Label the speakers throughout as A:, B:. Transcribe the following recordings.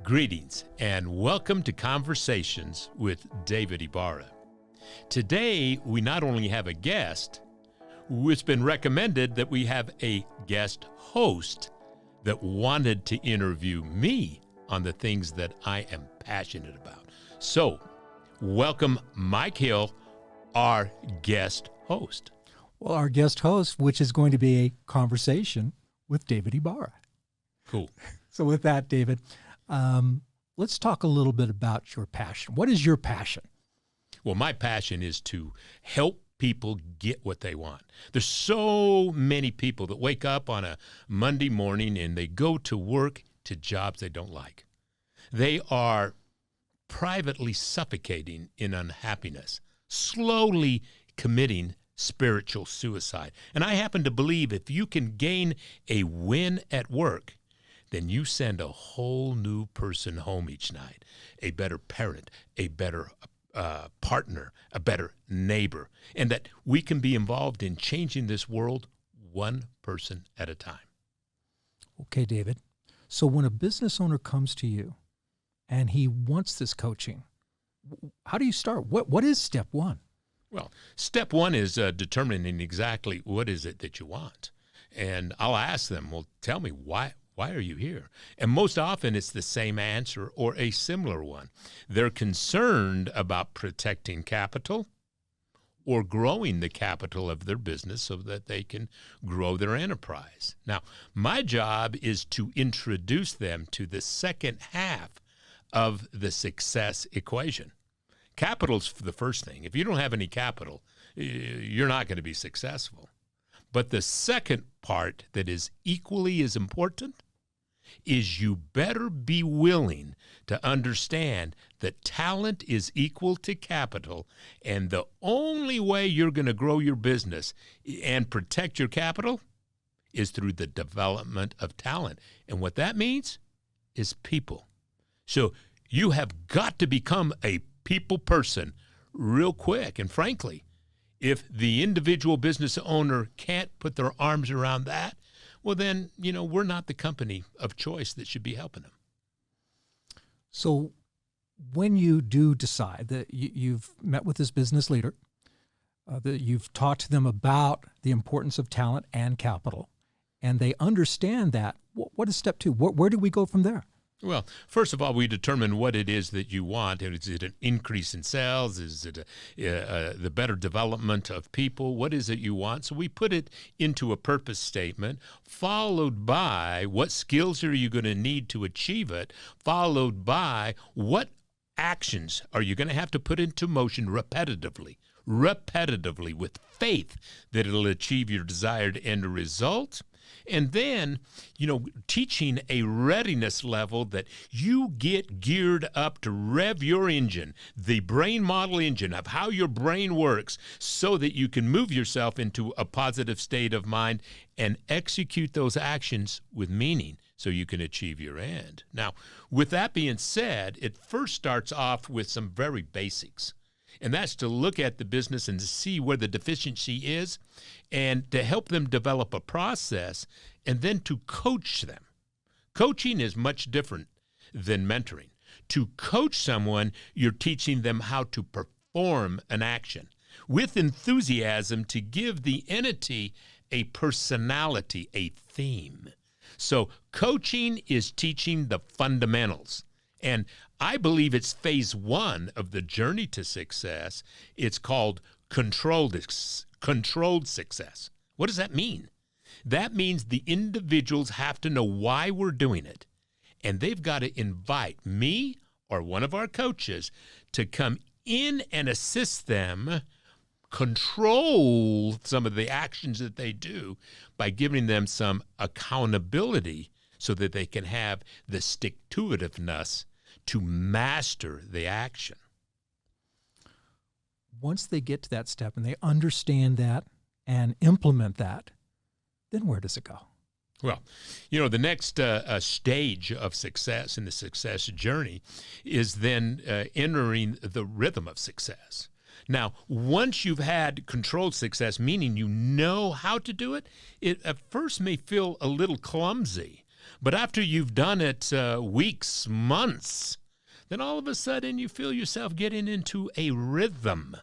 A: Greetings and welcome to Conversations with David Ibarra. Today, we not only have a guest, it's been recommended that we have a guest host that wanted to interview me on the things that I am passionate about. So, welcome Mike Hill, our guest host.
B: Well, our guest host, which is going to be a conversation with David Ibarra.
A: Cool.
B: So with that, David, let's talk a little bit about your passion. What is your passion?
A: Well, my passion is to help people get what they want. There's so many people that wake up on a Monday morning and they go to work to jobs they don't like. They are privately suffocating in unhappiness, slowly committing spiritual suicide. And I happen to believe if you can gain a win at work, then you send a whole new person home each night, a better parent, a better partner, a better neighbor, and that we can be involved in changing this world one person at a time.
B: Okay, David. So when a business owner comes to you and he wants this coaching, how do you start? What is step one?
A: Well, step one is determining exactly what is it that you want. And I'll ask them, well, tell me, why are you here? And most often it's the same answer or a similar one. They're concerned about protecting capital or growing the capital of their business so that they can grow their enterprise. Now, my job is to introduce them to the second half of the success equation. Capital's the first thing. If you don't have any capital, you're not going to be successful. But the second part that is equally as important is you better be willing to understand that talent is equal to capital, and the only way you're going to grow your business and protect your capital is through the development of talent. And what that means is people. So you have got to become a people person real quick. And frankly, if the individual business owner can't put their arms around that, well then, we're not the company of choice that should be helping them.
B: So when you do decide that you've met with this business leader, that you've talked to them about the importance of talent and capital, and they understand that, what is step two? Where do we go from there?
A: Well, first of all, we determine what it is that you want. Is it an increase in sales? Is it the better development of people? What is it you want? So we put it into a purpose statement, followed by what skills are you going to need to achieve it, followed by what actions are you going to have to put into motion repetitively with faith that it'll achieve your desired end result. And then, teaching a readiness level that you get geared up to rev your engine, the brain model engine of how your brain works, so that you can move yourself into a positive state of mind and execute those actions with meaning so you can achieve your end. Now, with that being said, it first starts off with some very basics. And that's to look at the business and to see where the deficiency is and to help them develop a process and then to coach them. Coaching is much different than mentoring. To coach someone, you're teaching them how to perform an action with enthusiasm to give the entity a personality, a theme. So coaching is teaching the fundamentals. And I believe it's phase one of the journey to success. It's called controlled success. What does that mean? That means the individuals have to know why we're doing it. And they've got to invite me or one of our coaches to come in and assist them control some of the actions that they do by giving them some accountability so that they can have the stick-to-itiveness to master the action.
B: Once they get to that step and they understand that and implement that, then where does it go?
A: Well, the next stage of success in the success journey is then entering the rhythm of success. Now, once you've had controlled success, meaning you know how to do it, it at first may feel a little clumsy. But after you've done it weeks, months, then all of a sudden you feel yourself getting into a rhythm.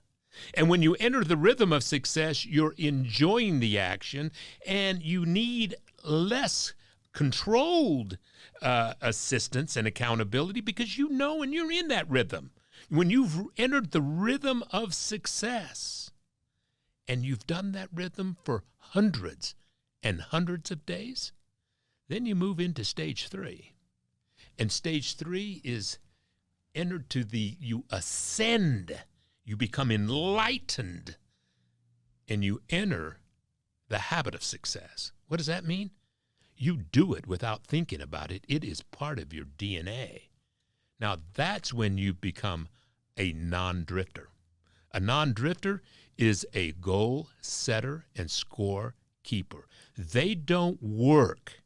A: And when you enter the rhythm of success, you're enjoying the action, and you need less controlled assistance and accountability because you know and you're in that rhythm. When you've entered the rhythm of success, and you've done that rhythm for hundreds and hundreds of days, then you move into stage 3. And stage 3 is entered to you ascend, you become enlightened, and you enter the habit of success. What does that mean? You do it without thinking about it. It is part of your DNA. Now, that's when you become a non-drifter. A non-drifter is a goal setter and score keeper. They don't work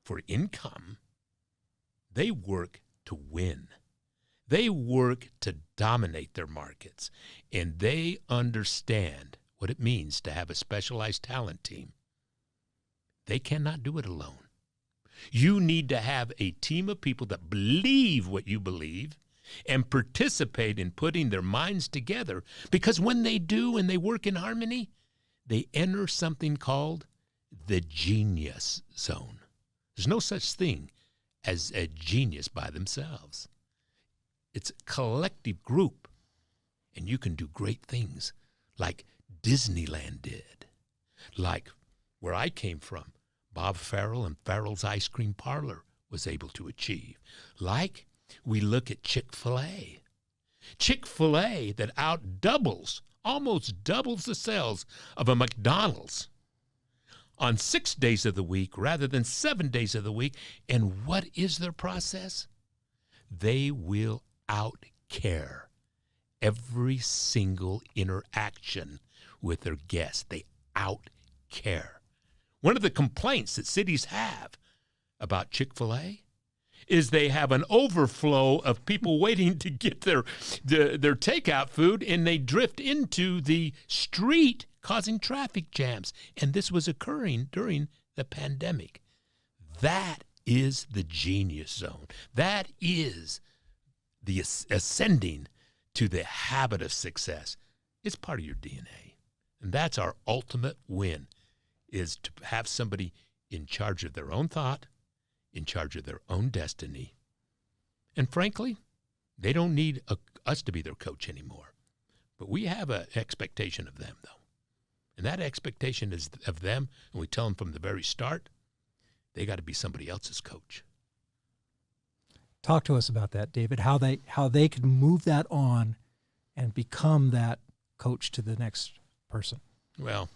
A: for income. They work to win. They work to dominate their markets, and they understand what it means to have a specialized talent team. They cannot do it alone. You need to have a team of people that believe what you believe and participate in putting their minds together, because when they do and they work in harmony, they enter something called the genius zone. There's no such thing as a genius by themselves. It's a collective group, and you can do great things like Disneyland did, like where I came from, Bob Farrell and Farrell's Ice Cream Parlor was able to achieve. Like we look at Chick-fil-A. Chick-fil-A that almost doubles the sales of a McDonald's on 6 days of the week rather than 7 days of the week. And what is their process? They will outcare every single interaction with their guests. They outcare. One of the complaints that cities have about Chick-fil-A is they have an overflow of people waiting to get their takeout food, and they drift into the street, causing traffic jams. And this was occurring during the pandemic. That is the genius zone. That is the ascending to the habit of success. It's part of your DNA. And that's our ultimate win, is to have somebody in charge of their own thought, in charge of their own destiny. And frankly, they don't need us to be their coach anymore. But we have an expectation of them, though. And that expectation is of them, and we tell them from the very start, they got to be somebody else's coach.
B: Talk to us about that, David, how they could move that on and become that coach to the next person.
A: Well,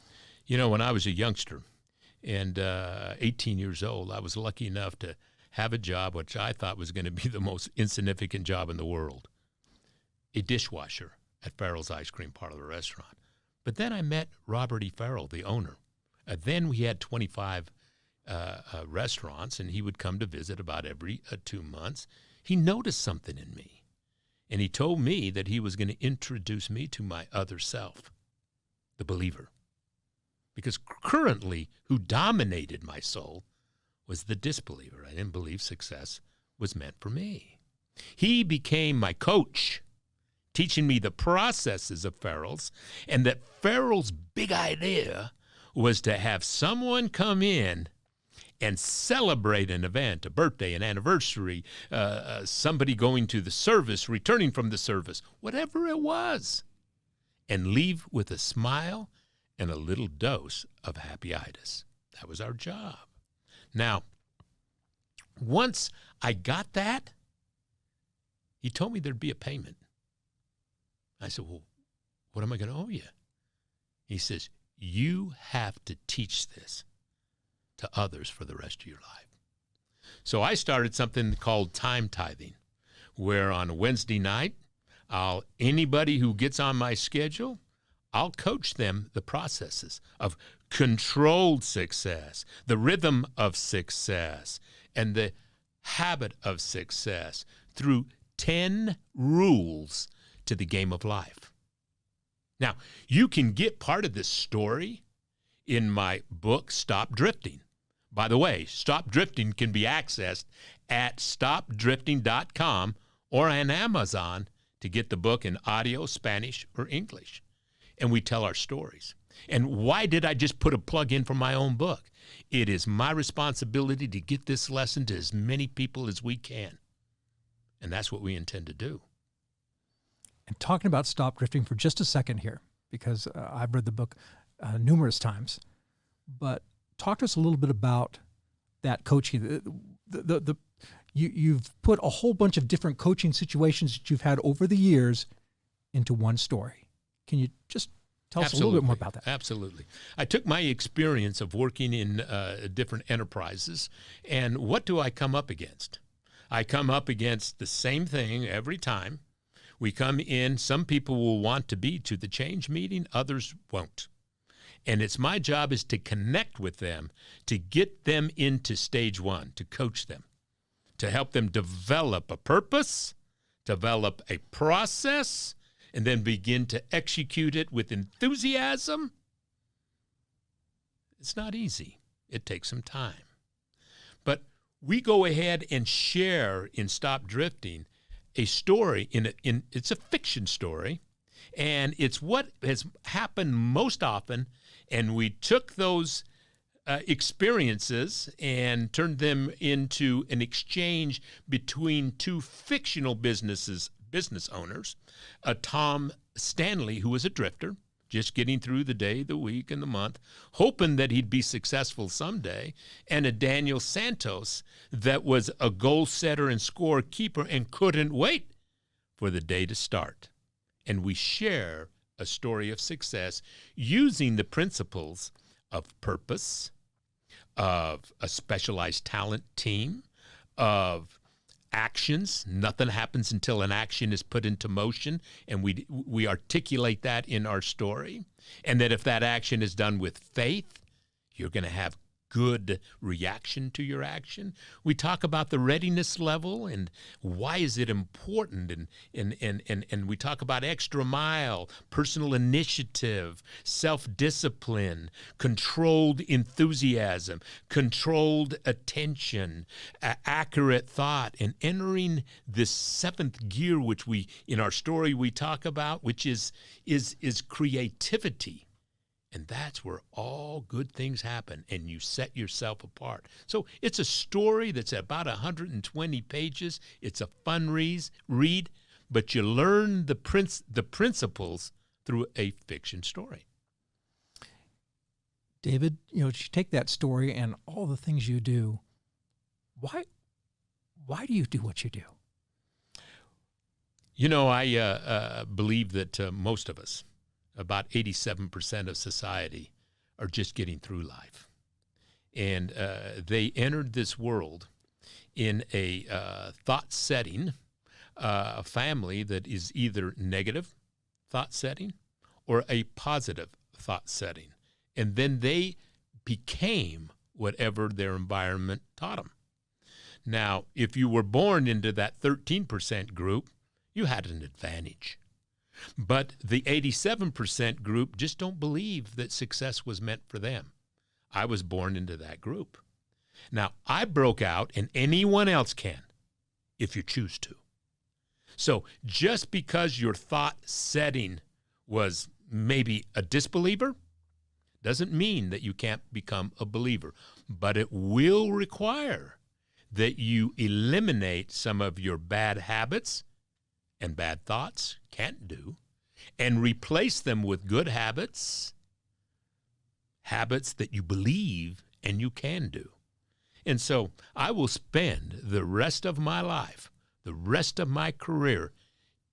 A: when I was a youngster and 18 years old, I was lucky enough to have a job which I thought was going to be the most insignificant job in the world, a dishwasher at Farrell's Ice Cream Parlor restaurant. But then I met Robert E. Farrell, the owner. Then we had 25 restaurants, and he would come to visit about every 2 months. He noticed something in me, and he told me that he was going to introduce me to my other self, the believer. Because currently, who dominated my soul was the disbeliever. I didn't believe success was meant for me. He became my coach, teaching me the processes of Farrell's, and that Farrell's big idea was to have someone come in and celebrate an event, a birthday, an anniversary, somebody going to the service, returning from the service, whatever it was, and leave with a smile and a little dose of happy-itis. That was our job. Now, once I got that, he told me there'd be a payment. I said, well, what am I going to owe you? He says, you have to teach this to others for the rest of your life. So I started something called time tithing, where on a Wednesday night, anybody who gets on my schedule, I'll coach them the processes of controlled success, the rhythm of success, and the habit of success through 10 rules to the game of life. Now, you can get part of this story in my book, Stop Drifting. By the way, Stop Drifting can be accessed at stopdrifting.com or on Amazon to get the book in audio, Spanish, or English. And we tell our stories. And why did I just put a plug in for my own book? It is my responsibility to get this lesson to as many people as we can. And that's what we intend to do.
B: And talking about Stop Drifting for just a second here, because I've read the book numerous times, but talk to us a little bit about that coaching. You've put a whole bunch of different coaching situations that you've had over the years into one story. Can you just tell us a little bit more about that?
A: Absolutely. I took my experience of working in different enterprises, and what do I come up against? I come up against the same thing every time. We come in, some people will want to be to the change meeting, others won't. And it's my job is to connect with them, to get them into stage one, to coach them, to help them develop a purpose, develop a process, and then begin to execute it with enthusiasm. It's not easy. It takes some time. But we go ahead and share in Stop Drifting a story, it's a fiction story, and it's what has happened most often, and we took those experiences and turned them into an exchange between two fictional business owners, Tom Stanley, who was a drifter, just getting through the day, the week, and the month, hoping that he'd be successful someday, and a Daniel Santos that was a goal setter and scorekeeper and couldn't wait for the day to start. And we share a story of success using the principles of purpose, of a specialized talent team, of actions. Nothing happens until an action is put into motion, and we articulate that in our story. And that if that action is done with faith, you're going to have good reaction to your action. We talk about the readiness level and why is it important, and we talk about extra mile, personal initiative, self-discipline, controlled enthusiasm, controlled attention, accurate thought, and entering this seventh gear, which we in our story we talk about, which is creativity. And that's where all good things happen, and you set yourself apart. So it's a story that's about 120 pages. It's a fun read, but you learn the principles through a fiction story.
B: David, you take that story and all the things you do. Why do you do what you do?
A: I believe that most of us, about 87% of society, are just getting through life. And they entered this world in a thought setting, a family that is either negative thought setting or a positive thought setting. And then they became whatever their environment taught them. Now, if you were born into that 13% group, you had an advantage. But the 87% group just don't believe that success was meant for them. I was born into that group. Now, I broke out, and anyone else can, if you choose to. So just because your thought setting was maybe a disbeliever doesn't mean that you can't become a believer. But it will require that you eliminate some of your bad habits and bad thoughts, can't do, and replace them with good habits that you believe and you can do. And so I will spend the rest of my life, the rest of my career,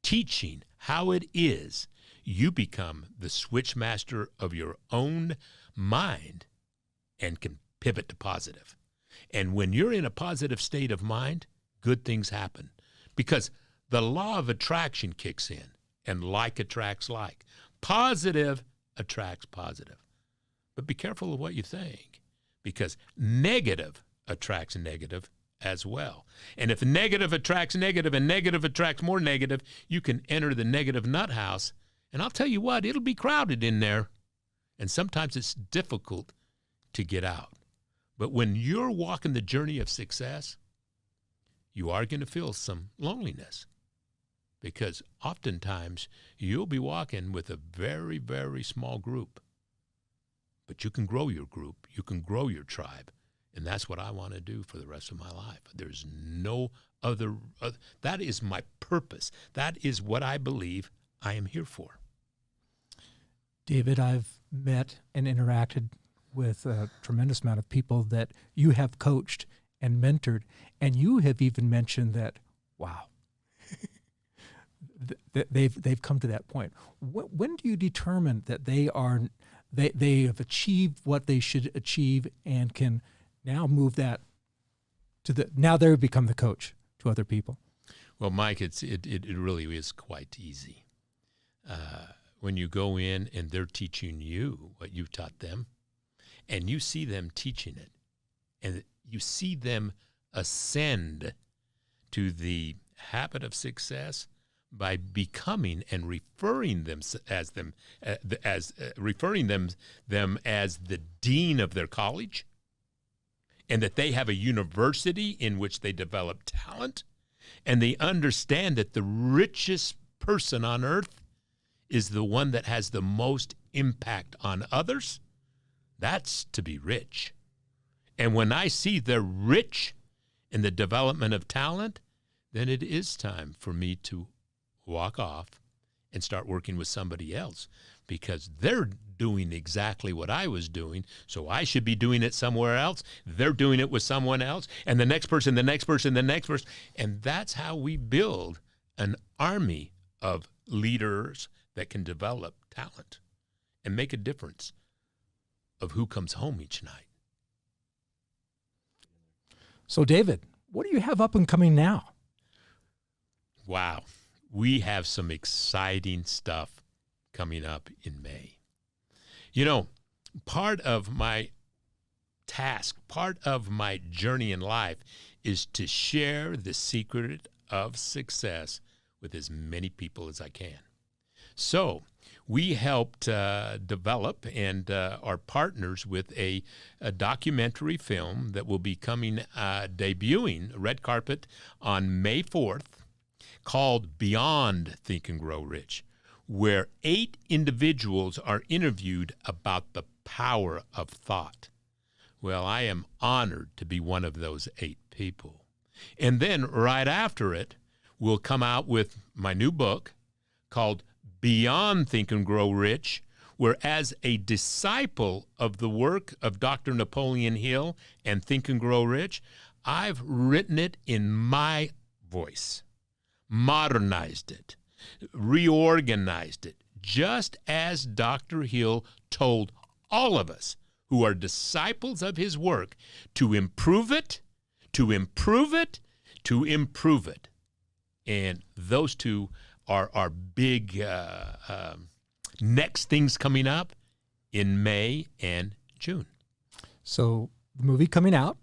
A: teaching how it is you become the switch master of your own mind and can pivot to positive. And when you're in a positive state of mind, good things happen, because the law of attraction kicks in, and like attracts like. Positive attracts positive. But be careful of what you think, because negative attracts negative as well. And if negative attracts negative and negative attracts more negative, you can enter the negative nut house. And I'll tell you what, it'll be crowded in there. And sometimes it's difficult to get out. But when you're walking the journey of success, you are going to feel some loneliness, because oftentimes you'll be walking with a very, very small group. But you can grow your group. You can grow your tribe. And that's what I want to do for the rest of my life. There's no other. That is my purpose. That is what I believe I am here for.
B: David, I've met and interacted with a tremendous amount of people that you have coached and mentored, and you have even mentioned that, wow, they've come to that point. When do you determine that they have achieved what they should achieve and can now move that to now they become the coach to other people?
A: Well, Mike, it really is quite easy. When you go in and they're teaching you what you've taught them, and you see them teaching it, and you see them ascend to the habit of success by becoming and referring them as the dean of their college, and that they have a university in which they develop talent, and they understand that the richest person on earth is the one that has the most impact on others. That's to be rich. And when I see they're rich in the development of talent, then it is time for me to walk off and start working with somebody else, because they're doing exactly what I was doing, so I should be doing it somewhere else. They're doing it with someone else, and the next person, the next person, the next person. And that's how we build an army of leaders that can develop talent and make a difference of who comes home each night.
B: So, David, what do you have up and coming now?
A: Wow. We have some exciting stuff coming up in May. You know, part of my task, part of my journey in life is to share the secret of success with as many people as I can. So we helped develop and are partners with a documentary film that will be coming, debuting red carpet on May 4th, called Beyond Think and Grow Rich, where 8 individuals are interviewed about the power of thought. Well, I am honored to be one of those 8 people. And then right after it, we'll come out with my new book called Beyond Think and Grow Rich, where as a disciple of the work of Dr. Napoleon Hill and Think and Grow Rich, I've written it in my voice, modernized it, reorganized it, just as Dr. Hill told all of us who are disciples of his work to improve it, to improve it, to improve it. And those two are our big next things coming up in May and June. So
B: the movie coming out,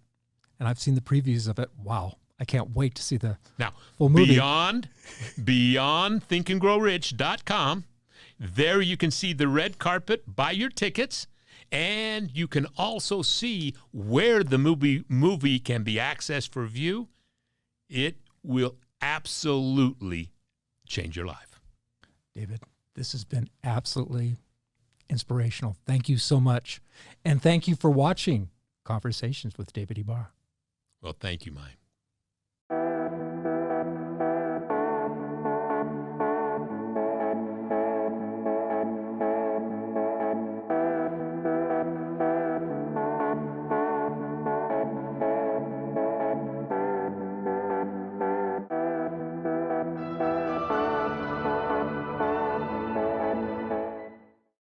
B: and I've seen the previews of it. Wow. I can't wait to see the
A: now,
B: full movie.
A: Beyond thinkandgrowrich.com. There you can see the red carpet, buy your tickets, and you can also see where the movie can be accessed for view. It will absolutely change your life.
B: David, this has been absolutely inspirational. Thank you so much. And thank you for watching Conversations with David Ibarra.
A: Well, thank you, Mike.